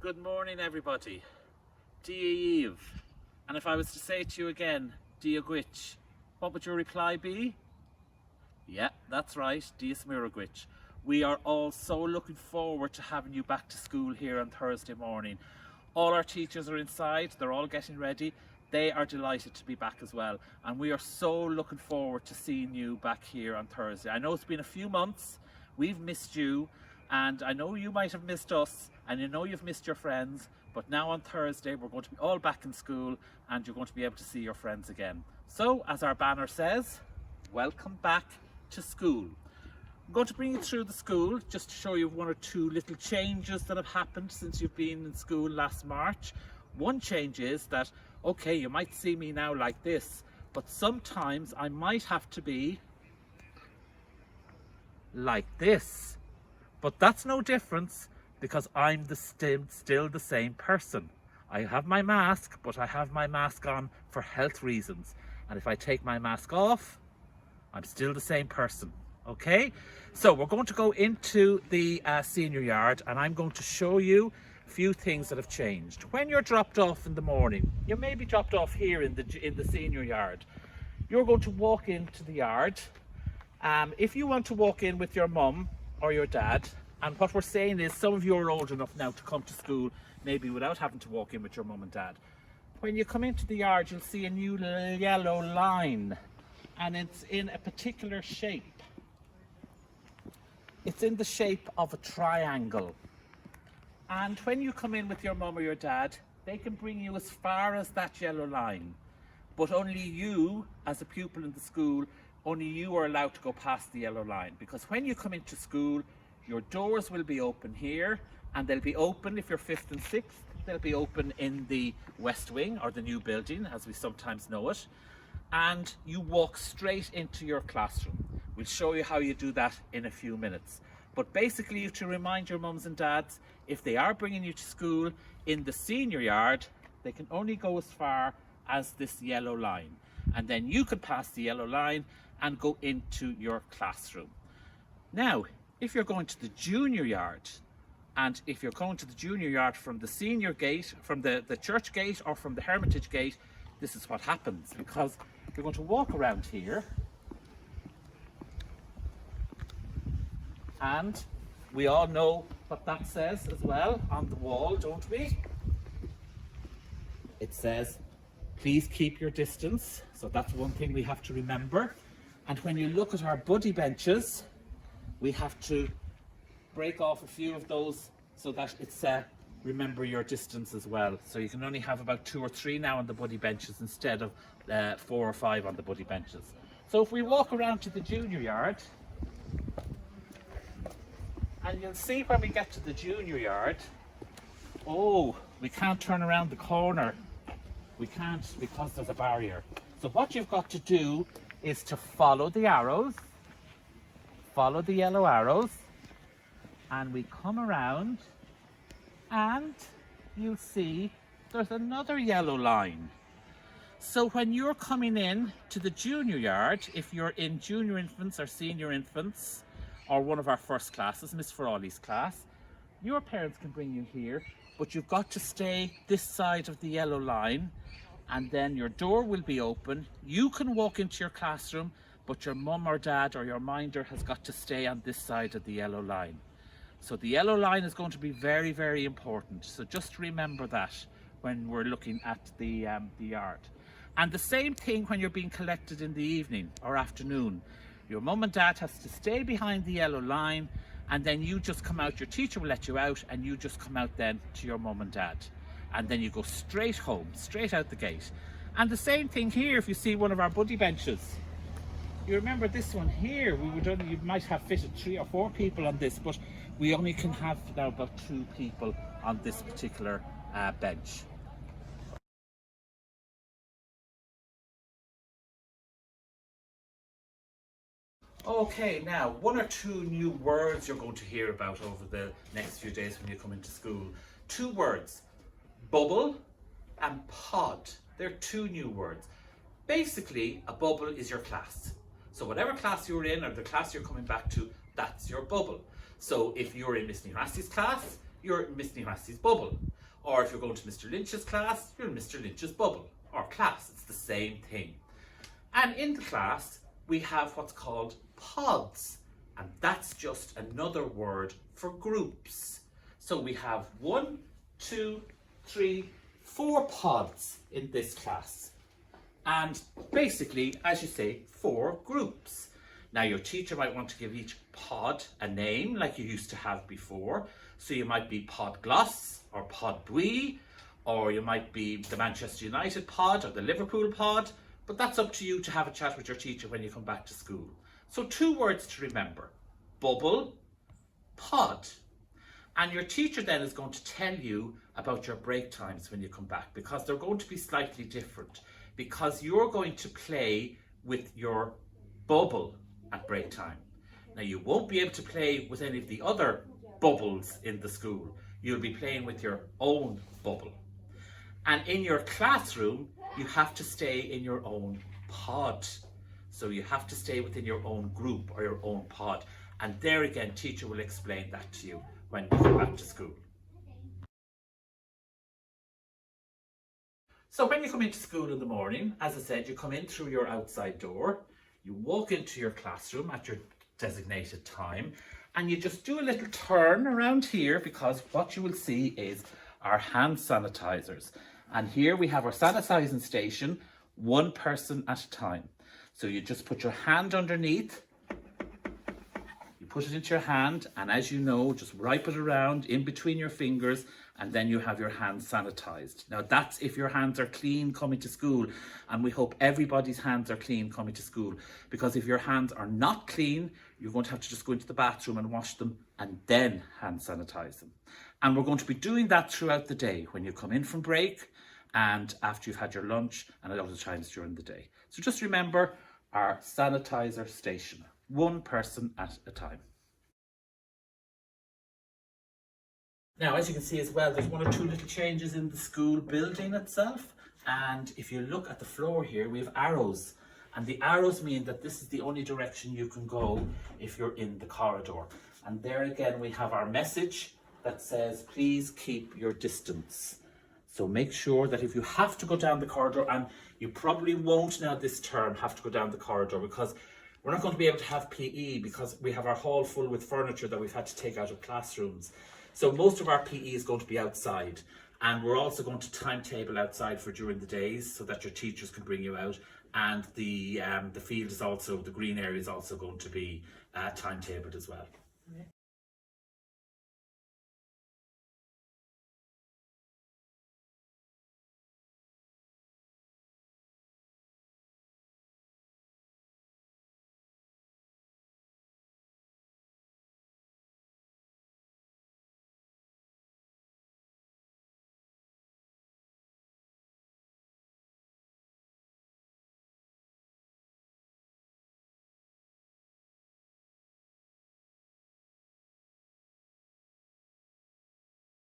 Good morning, everybody. Dia Eve. And if I was to say to you again, Dia Gwitch, what would your reply be? Yeah, that's right, Dia Smiragwitch. We are all so looking forward to having you back to school here on Thursday morning. All our teachers are inside, they're all getting ready. They are delighted to be back as well. And we are so looking forward to seeing you back here on Thursday. I know it's been a few months, we've missed you, and I know you might have missed us, and you know you've missed your friends, but now on Thursday we're going to be all back in school and you're going to be able to see your friends again. So, as our banner says, welcome back to school. I'm going to bring you through the school just to show you one or two little changes that have happened since you've been in school last March. One change is that, okay, you might see me now like this, but sometimes I might have to be like this. But that's no difference because I'm still the same person. I have my mask, but I have my mask on for health reasons. And if I take my mask off, I'm still the same person. Okay? So we're going to go into the senior yard and I'm going to show you a few things that have changed. When you're dropped off in the morning, you may be dropped off here in the senior yard. You're going to walk into the yard. If you want to walk in with your mum or your dad, and what we're saying is some of you are old enough now to come to school maybe without having to walk in with your mum and dad. When you come into the yard, you'll see a new yellow line, and it's in a particular shape. It's in the shape of a triangle. And when you come in with your mum or your dad, they can bring you as far as that yellow line. But only you, as a pupil in the school, only you are allowed to go past the yellow line. Because when you come into school, your doors will be open here, and they'll be open if you're 5th and 6th. They'll be open in the West Wing, or the new building, as we sometimes know it. And you walk straight into your classroom. We'll show you how you do that in a few minutes. But basically, you have to remind your mums and dads, if they are bringing you to school in the senior yard, they can only go as far as this yellow line. And then you can pass the yellow line and go into your classroom. Now, if you're going to the junior yard, and if you're going to the junior yard from the senior gate, from the church gate or from the Hermitage gate, this is what happens, because you're going to walk around here, and we all know what that says as well on the wall, don't we? It says, please keep your distance. So that's one thing we have to remember. And when you look at our buddy benches, we have to break off a few of those so that it's remember your distance as well. So you can only have about 2 or 3 now on the buddy benches instead of 4 or 5 on the buddy benches. So if we walk around to the junior yard, and you'll see when we get to the junior yard, oh, we can't turn around the corner. We can't because there's a barrier. So what you've got to do is to follow the arrows, follow the yellow arrows, and we come around and you'll see there's another yellow line. So when you're coming in to the junior yard, if you're in junior infants or senior infants or one of our first classes, Miss Ferralli's class, your parents can bring you here, but you've got to stay this side of the yellow line, and then your door will be open. You can walk into your classroom, but your mum or dad or your minder has got to stay on this side of the yellow line. So the yellow line is going to be very, very important. So just remember that when we're looking at the yard. And the same thing when you're being collected in the evening or afternoon. Your mum and dad has to stay behind the yellow line, and then you just come out. Your teacher will let you out, and you just come out then to your mum and dad. And then you go straight home, straight out the gate. And the same thing here if you see one of our buddy benches. You remember this one here, you might have fitted 3 or 4 people on this, but we only can have now about 2 people on this particular bench. Okay, now 1 or 2 new words you're going to hear about over the next few days when you come into school. 2 words, bubble and pod. They're 2 new words. Basically, a bubble is your class. So whatever class you're in or the class you're coming back to, that's your bubble. So if you're in Miss Nihassi's class, you're in Miss Nihassi's bubble. Or if you're going to Mr. Lynch's class, you're in Mr. Lynch's bubble or class. It's the same thing. And in the class, we have what's called pods. And that's just another word for groups. So we have 1, 2, 3, 4 pods in this class. And basically, as you say, 4 groups. Now your teacher might want to give each pod a name like you used to have before. So you might be Pod Gloss or Pod Bui, or you might be the Manchester United pod or the Liverpool pod, but that's up to you to have a chat with your teacher when you come back to school. So 2 words to remember: bubble, pod. And your teacher then is going to tell you about your break times when you come back, because they're going to be slightly different, because you're going to play with your bubble at break time. Now you won't be able to play with any of the other bubbles in the school. You'll be playing with your own bubble. And in your classroom, you have to stay in your own pod. So you have to stay within your own group or your own pod. And there again, teacher will explain that to you when you come back to school. So when you come into school in the morning, as I said, you come in through your outside door, you walk into your classroom at your designated time, and you just do a little turn around here, because what you will see is our hand sanitizers. And here we have our sanitizing station, 1 person at a time. So you just put your hand underneath, you put it into your hand, and as you know, just wipe it around in between your fingers, and then you have your hands sanitized. Now that's if your hands are clean coming to school, and we hope everybody's hands are clean coming to school, because if your hands are not clean, you're going to have to just go into the bathroom and wash them and then hand sanitize them. And we're going to be doing that throughout the day, when you come in from break and after you've had your lunch and at other times during the day. So just remember our sanitizer station, 1 person at a time. Now, as you can see as well, there's 1 or 2 little changes in the school building itself. And if you look at the floor here, we have arrows. And the arrows mean that this is the only direction you can go if you're in the corridor. And there again, we have our message that says, please keep your distance. So make sure that if you have to go down the corridor, and you probably won't now this term have to go down the corridor, because we're not going to be able to have PE, because we have our hall full with furniture that we've had to take out of classrooms. So most of our PE is going to be outside, and we're also going to timetable outside for during the days so that your teachers can bring you out. And the field is also, the green area is also going to be timetabled as well.